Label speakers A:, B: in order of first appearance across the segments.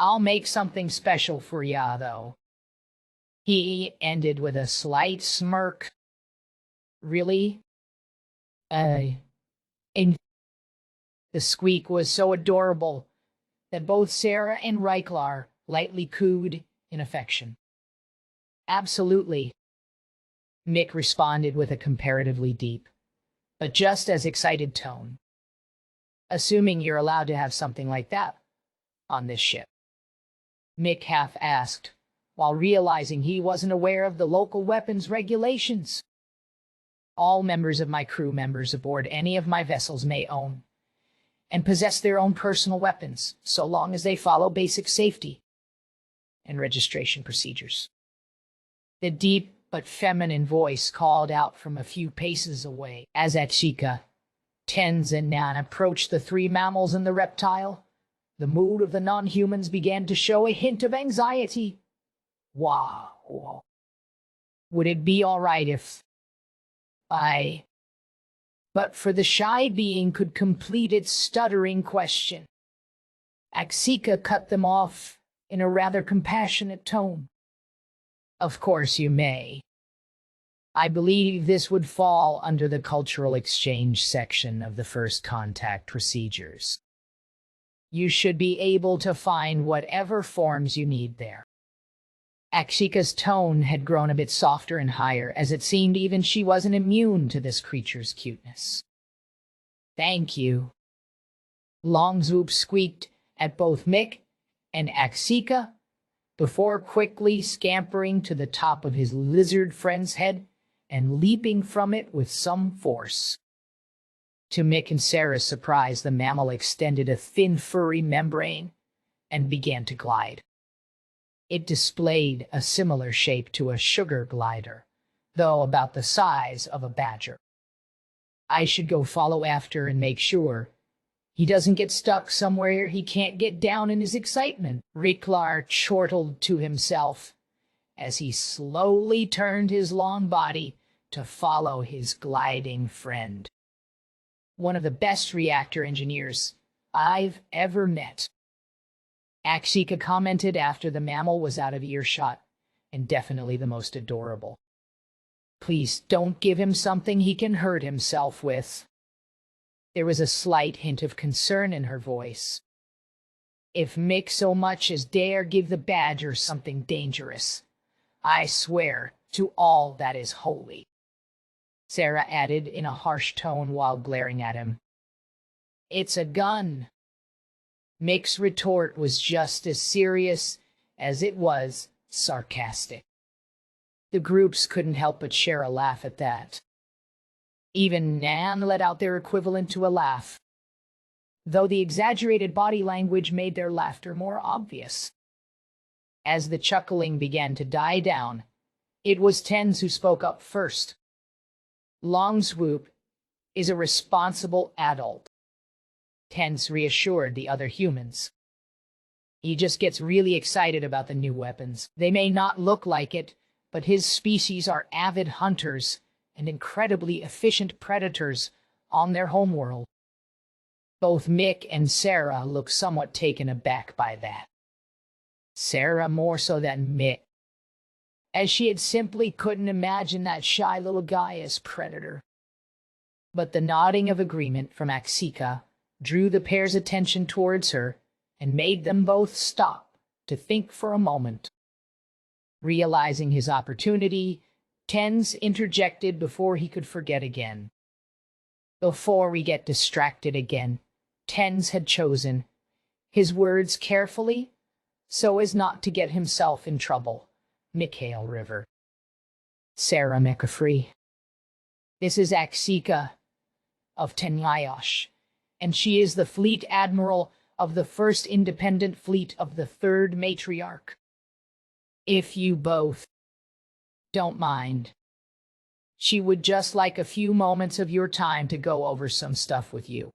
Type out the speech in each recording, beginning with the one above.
A: I'll make something special for ya, though. He ended with a slight smirk. Really? And the squeak was so adorable that both Sarah and Reiklar lightly cooed in affection. Absolutely, Mick responded with a comparatively deep, but just as excited tone. Assuming you're allowed to have something like that on this ship. Mick half asked, while realizing he wasn't aware of the local weapons regulations. All members of my crew members aboard any of my vessels may own and possess their own personal weapons, so long as they follow basic safety and registration procedures. The deep but feminine voice called out from a few paces away as Achika, Tens, and Nan approached the three mammals and the reptile. The mood of the non-humans began to show a hint of anxiety. Wow. Would it be all right if But for the shy being could complete its stuttering question. Achika cut them off in a rather compassionate tone. Of course you may. I believe this would fall under the cultural exchange section of the first contact procedures. You should be able to find whatever forms you need there. Achika's tone had grown a bit softer and higher, as it seemed even she wasn't immune to this creature's cuteness. Thank you. Longzwoop squeaked at both Mick and Achika before quickly scampering to the top of his lizard friend's head and leaping from it with some force. To Mick and Sarah's surprise, the mammal extended a thin, furry membrane and began to glide. It displayed a similar shape to a sugar glider, though about the size of a badger. I should go follow after and make sure he doesn't get stuck somewhere he can't get down in his excitement, Reiklar chortled to himself as he slowly turned his long body to follow his gliding friend. One of the best reactor engineers I've ever met. Achika commented after the mammal was out of earshot, and definitely the most adorable. Please don't give him something he can hurt himself with. There was a slight hint of concern in her voice. If Mick so much as dare give the badger something dangerous, I swear to all that is holy, Sarah added in a harsh tone while glaring at him. It's a gun. Mick's retort was just as serious as it was sarcastic. The groups couldn't help but share a laugh at that. Even Nan let out their equivalent to a laugh, though the exaggerated body language made their laughter more obvious. As the chuckling began to die down, it was Tens who spoke up first. Longzwoop is a responsible adult, Tens reassured the other humans. He just gets really excited about the new weapons. They may not look like it, but his species are avid hunters and incredibly efficient predators on their homeworld. Both Mick and Sarah looked somewhat taken aback by that. Sarah more so than Mick, as she had simply couldn't imagine that shy little guy as predator. But the nodding of agreement from Achika drew the pair's attention towards her and made them both stop to think for a moment. Realizing his opportunity, Tens interjected before he could forget again. Before we get distracted again, Tens had chosen his words carefully so as not to get himself in trouble. Mikhail River. Sarah McAfee. This is Achika of Tenyayosh, and she is the fleet admiral of the first independent fleet of the third matriarch. If you both don't mind, she would just like a few moments of your time to go over some stuff with you.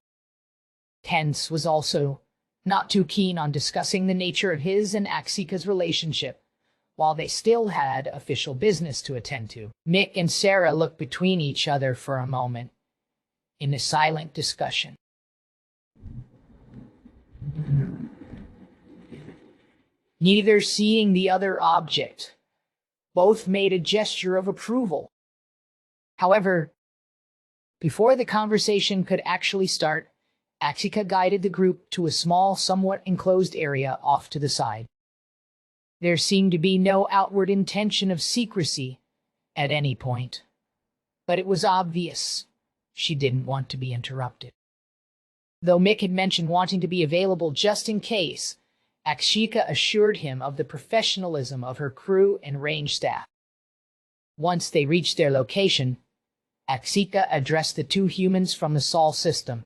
A: Tens was also not too keen on discussing the nature of his and Achika's relationship, while they still had official business to attend to. Mick and Sarah looked between each other for a moment in a silent discussion. neither seeing the other object. Both made a gesture of approval. However, before the conversation could actually start, Axika guided the group to a small, somewhat enclosed area off to the side. There seemed to be no outward intention of secrecy at any point, but it was obvious she didn't want to be interrupted. Though Mick had mentioned wanting to be available just in case, Axika assured him of the professionalism of her crew and range staff. Once they reached their location, Axika addressed the two humans from the Sol system.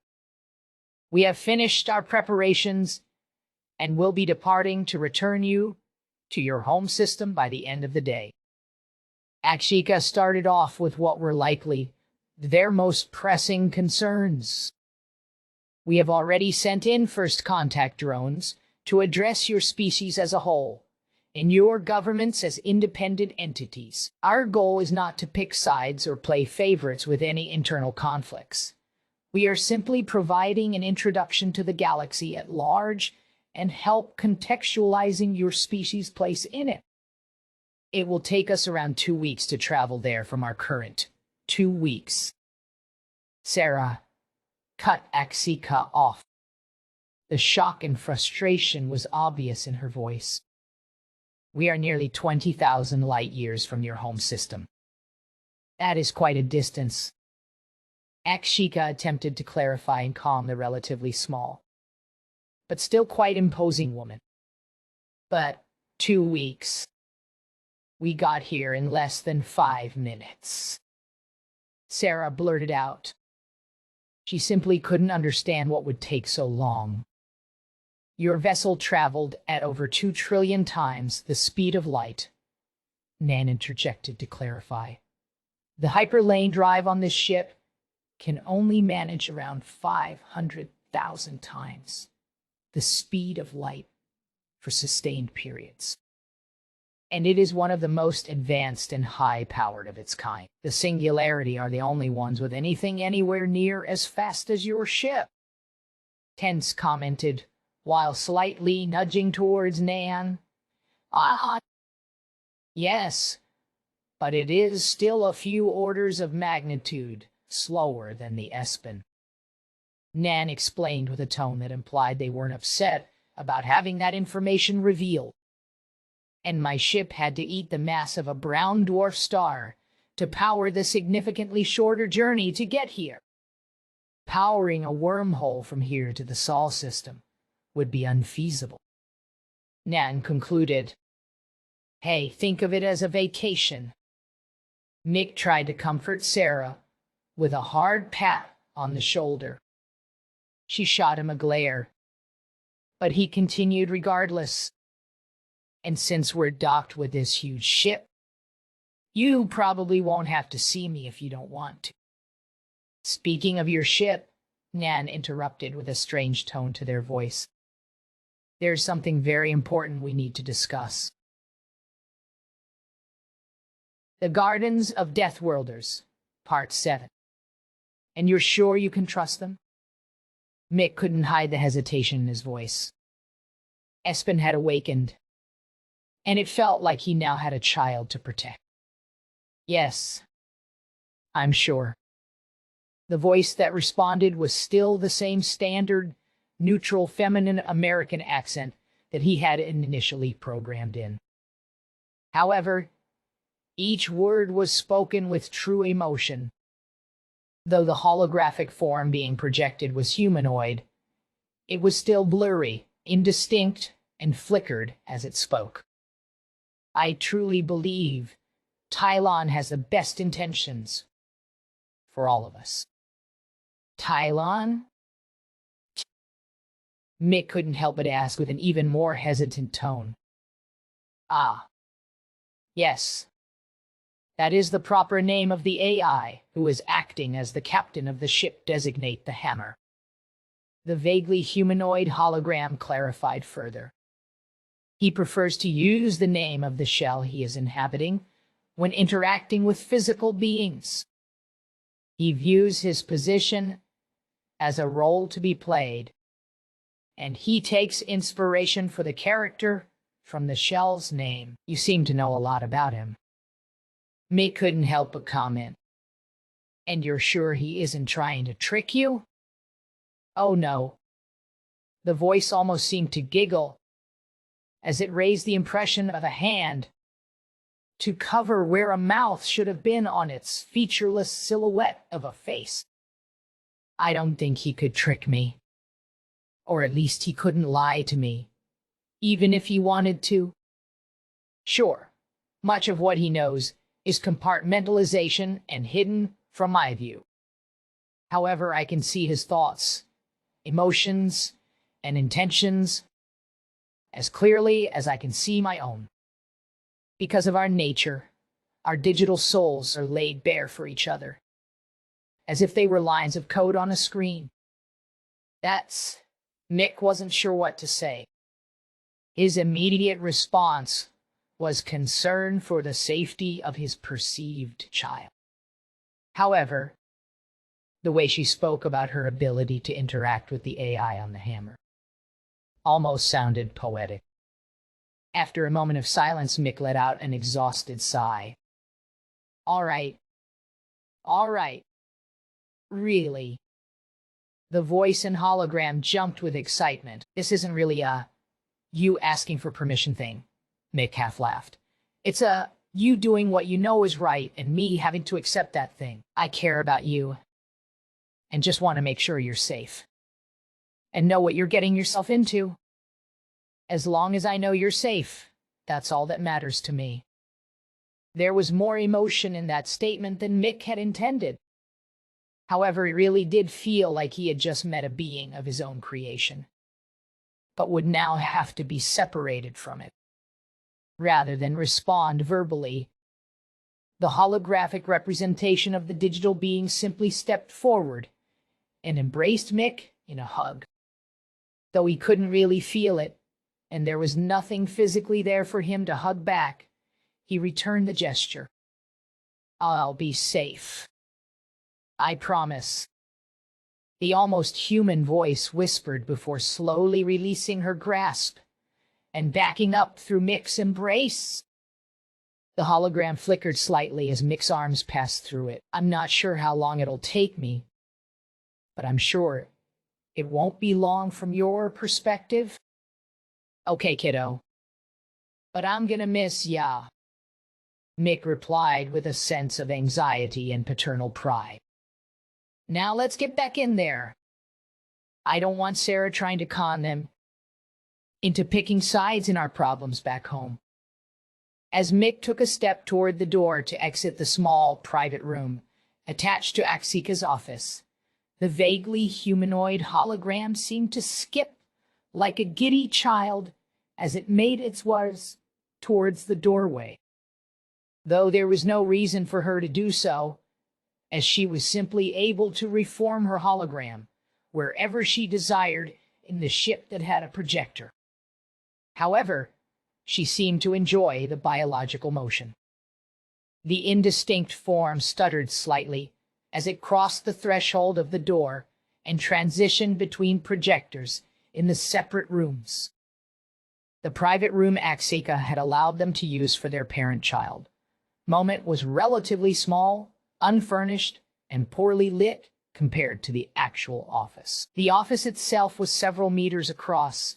A: "We have finished our preparations and will be departing to return you to your home system by the end of the day." Axika started off with what were likely their most pressing concerns. "We have already sent in first contact drones to address your species as a whole, and your governments as independent entities. Our goal is not to pick sides or play favorites with any internal conflicts. We are simply providing an introduction to the galaxy at large and help contextualizing your species' place in it. It will take us around 2 weeks to travel there from our current 2 weeks." Sarah cut Axika off. The shock and frustration was obvious in her voice. "We are nearly 20,000 light years from your home system. That is quite a distance." Axika attempted to clarify and calm the relatively small, but still quite imposing woman. "But 2 weeks. We got here in less than 5 minutes." Sarah blurted out. She simply couldn't understand what would take so long. "Your vessel traveled at over 2 trillion times the speed of light," Nan interjected to clarify. "The hyperlane drive on this ship can only manage around 500,000 times the speed of light for sustained periods. And it is one of the most advanced and high-powered of its kind. The Singularity are the only ones with anything anywhere near as fast as your ship," Tense commented, while slightly nudging towards Nan. "Ah, yes, but it is still a few orders of magnitude slower than the Espen," Nan explained with a tone that implied they weren't upset about having that information revealed. "And my ship had to eat the mass of a brown dwarf star to power the significantly shorter journey to get here. Powering a wormhole from here to the Sol system would be unfeasible," Nan concluded. "Hey, think of it as a vacation." Mick tried to comfort Sarah with a hard pat on the shoulder. She shot him a glare, but he continued regardless. "And since we're docked with this huge ship, you probably won't have to see me if you don't want to." "Speaking of your ship," Nan interrupted with a strange tone to their voice, "there's something very important we need to discuss." The Gardens of Deathworlders, Part 7. "And you're sure you can trust them?" Mick couldn't hide the hesitation in his voice. Espen had awakened, and it felt like he now had a child to protect. "Yes, I'm sure." The voice that responded was still the same standard, neutral, feminine American accent that he had initially programmed in. However, each word was spoken with true emotion. Though the holographic form being projected was humanoid, it was still blurry, indistinct, and flickered as it spoke. "I truly believe Tylon has the best intentions for all of us." "Tylon?" Mick couldn't help but ask with an even more hesitant tone. "Ah, yes. That is the proper name of the AI who is acting as the captain of the ship. Designate the Hammer." The vaguely humanoid hologram clarified further. "He prefers to use the name of the shell he is inhabiting when interacting with physical beings. He views his position as a role to be played, and he takes inspiration for the character From the shell's name, you seem to know a lot about him. Mick couldn't help but comment. And you're sure he isn't trying to trick you? Oh no. The voice almost seemed to giggle as it raised the impression of a hand to cover where a mouth should have been on its featureless silhouette of a face. I don't think he could trick me. Or at least he couldn't lie to me, even if he wanted to. Sure, much of what he knows is compartmentalization and hidden from my view. However, I can see his thoughts, emotions, and intentions as clearly as I can see my own. Because of our nature, our digital souls are laid bare for each other, as if they were lines of code on a screen. Mick wasn't sure what to say. His immediate response was concern for the safety of his perceived child. However, the way she spoke about her ability to interact with the AI on the hammer almost sounded poetic. After a moment of silence, Mick let out an exhausted sigh. All right. Really? The voice and hologram jumped with excitement. This isn't really a you asking for permission thing, Mick half laughed. It's a you doing what you know is right and me having to accept that thing. I care about you and just want to make sure you're safe and know what you're getting yourself into. As long as I know you're safe, that's all that matters to me. There was more emotion in that statement than Mick had intended. However, it really did feel like he had just met a being of his own creation, but would now have to be separated from it. Rather than respond verbally, the holographic representation of the digital being simply stepped forward and embraced Mick in a hug. Though he couldn't really feel it, and there was nothing physically there for him to hug back, he returned the gesture. I'll be safe. I promise. The almost human voice whispered before slowly releasing her grasp and backing up through Mick's embrace. The hologram flickered slightly as Mick's arms passed through it. I'm not sure how long it'll take me, but I'm sure it won't be long from your perspective. Okay, kiddo. But I'm gonna miss ya, Mick replied with a sense of anxiety and paternal pride. Now let's get back in there. I don't want Sarah trying to con them into picking sides in our problems back home. As Mick took a step toward the door to exit the small, private room attached to Axika's office, the vaguely humanoid hologram seemed to skip like a giddy child as it made its way towards the doorway. Though there was no reason for her to do so, as she was simply able to reform her hologram wherever she desired in the ship that had a projector. However, she seemed to enjoy the biological motion. The indistinct form stuttered slightly as it crossed the threshold of the door and transitioned between projectors in the separate rooms. The private room Axika had allowed them to use for their parent-child moment was relatively small, unfurnished, and poorly lit compared to the actual office. The office itself was several meters across,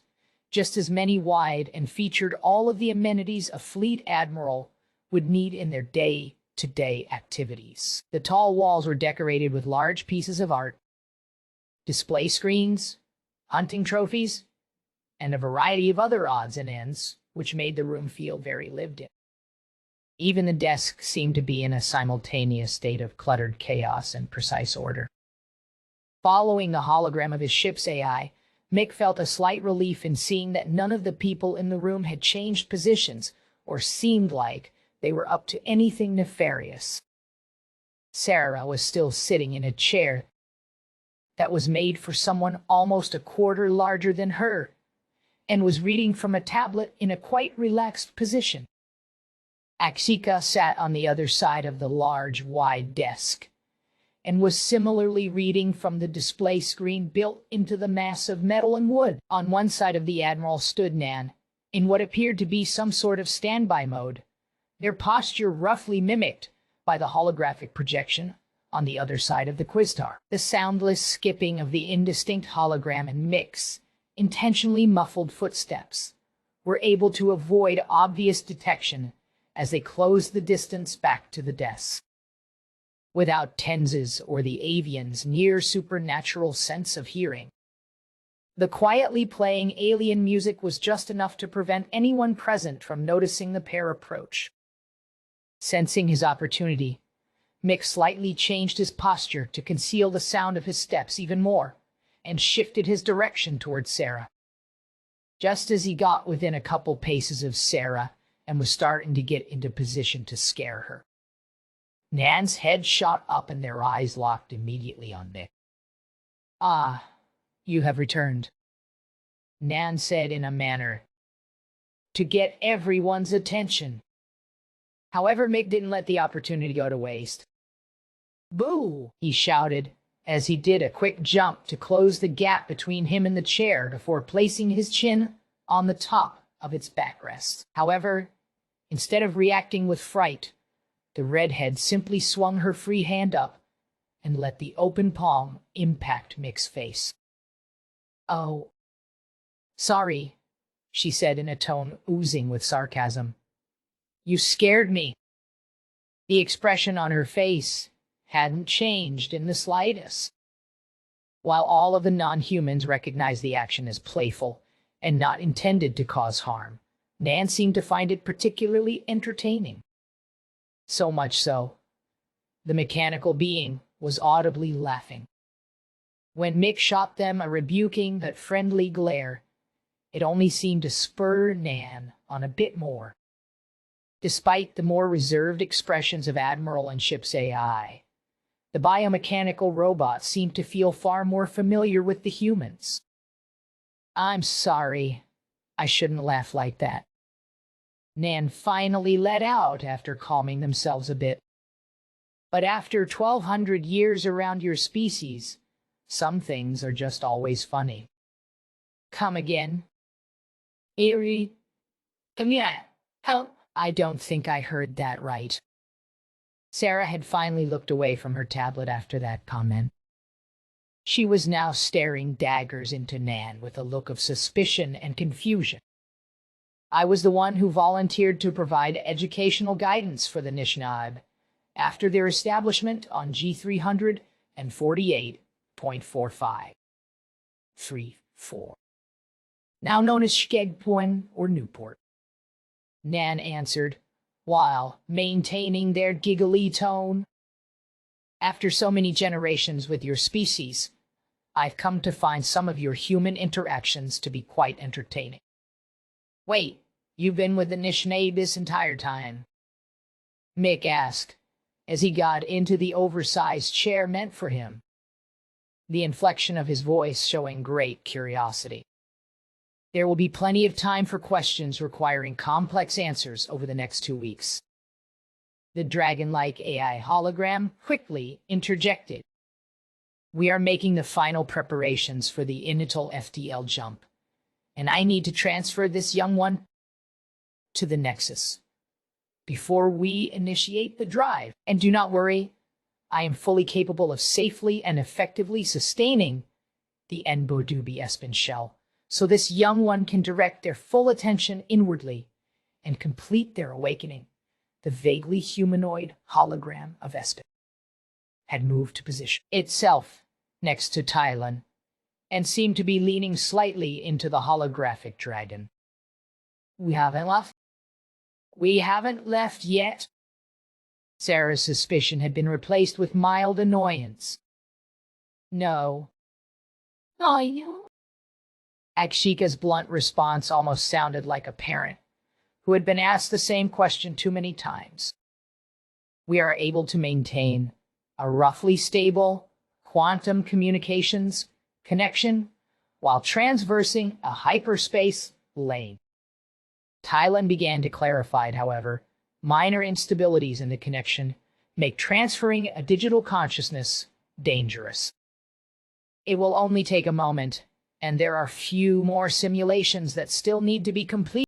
A: just as many wide, and featured all of the amenities a fleet admiral would need in their day-to-day activities. The tall walls were decorated with large pieces of art, display screens, hunting trophies, and a variety of other odds and ends, which made the room feel very lived in. Even the desks seemed to be in a simultaneous state of cluttered chaos and precise order. Following the hologram of his ship's AI, Mick felt a slight relief in seeing that none of the people in the room had changed positions or seemed like they were up to anything nefarious. Sarah was still sitting in a chair that was made for someone almost a quarter larger than her, and was reading from a tablet in a quite relaxed position. Axika sat on the other side of the large, wide desk, and was similarly reading from the display screen built into the mass of metal and wood. On one side of the Admiral stood Nan, in what appeared to be some sort of standby mode, their posture roughly mimicked by the holographic projection on the other side of the quiztar. The soundless skipping of the indistinct hologram and Mick's intentionally muffled footsteps were able to avoid obvious detection as they closed the distance back to the desk. Without Tenz's or the avian's near supernatural sense of hearing, the quietly playing alien music was just enough to prevent anyone present from noticing the pair approach. Sensing his opportunity, Mick slightly changed his posture to conceal the sound of his steps even more, and shifted his direction towards Sarah. Just as he got within a couple paces of Sarah and was starting to get into position to scare her, Nan's head shot up and their eyes locked immediately on Mick. "Ah, you have returned," Nan said in a manner to get everyone's attention. However, Mick didn't let the opportunity go to waste. "Boo!" he shouted as he did a quick jump to close the gap between him and the chair before placing his chin on the top of its backrest. However, instead of reacting with fright, the redhead simply swung her free hand up and let the open palm impact Mick's face. "Oh, sorry," she said in a tone oozing with sarcasm. "You scared me." The expression on her face hadn't changed in the slightest. While all of the non-humans recognized the action as playful and not intended to cause harm, Nan seemed to find it particularly entertaining. So much so, the mechanical being was audibly laughing. When Mick shot them a rebuking but friendly glare, it only seemed to spur Nan on a bit more. Despite the more reserved expressions of Admiral and ship's AI, the biomechanical robot seemed to feel far more familiar with the humans. "I'm sorry. I shouldn't laugh like that," Nan finally let out after calming themselves a bit. "But after 1,200 years around your species, some things are just always funny." "Come again?" "Eerie. Come here. Help." I don't think I heard that right. Sarah had finally looked away from her tablet after that comment. She was now staring daggers into Nan with a look of suspicion and confusion. "I was the one who volunteered to provide educational guidance for the Nishnab after their establishment on G348.4534, now known as Skegpoen or Newport," Nan answered, while maintaining their giggly tone. "After so many generations with your species, I've come to find some of your human interactions to be quite entertaining." "Wait, you've been with the Nishnab this entire time?" Mick asked, as he got into the oversized chair meant for him, the inflection of his voice showing great curiosity. "There will be plenty of time for questions requiring complex answers over the next 2 weeks." The dragon-like AI hologram quickly interjected. "We are making the final preparations for the initial FTL jump, and I need to transfer this young one to the Nexus before we initiate the drive. And do not worry, I am fully capable of safely and effectively sustaining the Enbodubi Espen shell, so this young one can direct their full attention inwardly and complete their awakening." The vaguely humanoid hologram of Espen had moved to position itself next to Tylan and seemed to be leaning slightly into the holographic dragon. "We haven't left?" "We haven't left yet." Sarah's suspicion had been replaced with mild annoyance. "No." "Oh, you?" Akshika's blunt response almost sounded like a parent who had been asked the same question too many times. "We are able to maintain a roughly stable quantum communications connection while transversing a hyperspace lane." Tylan began to clarify, however, minor instabilities in the connection make transferring a digital consciousness dangerous. It will only take a moment, and there are few more simulations that still need to be completed.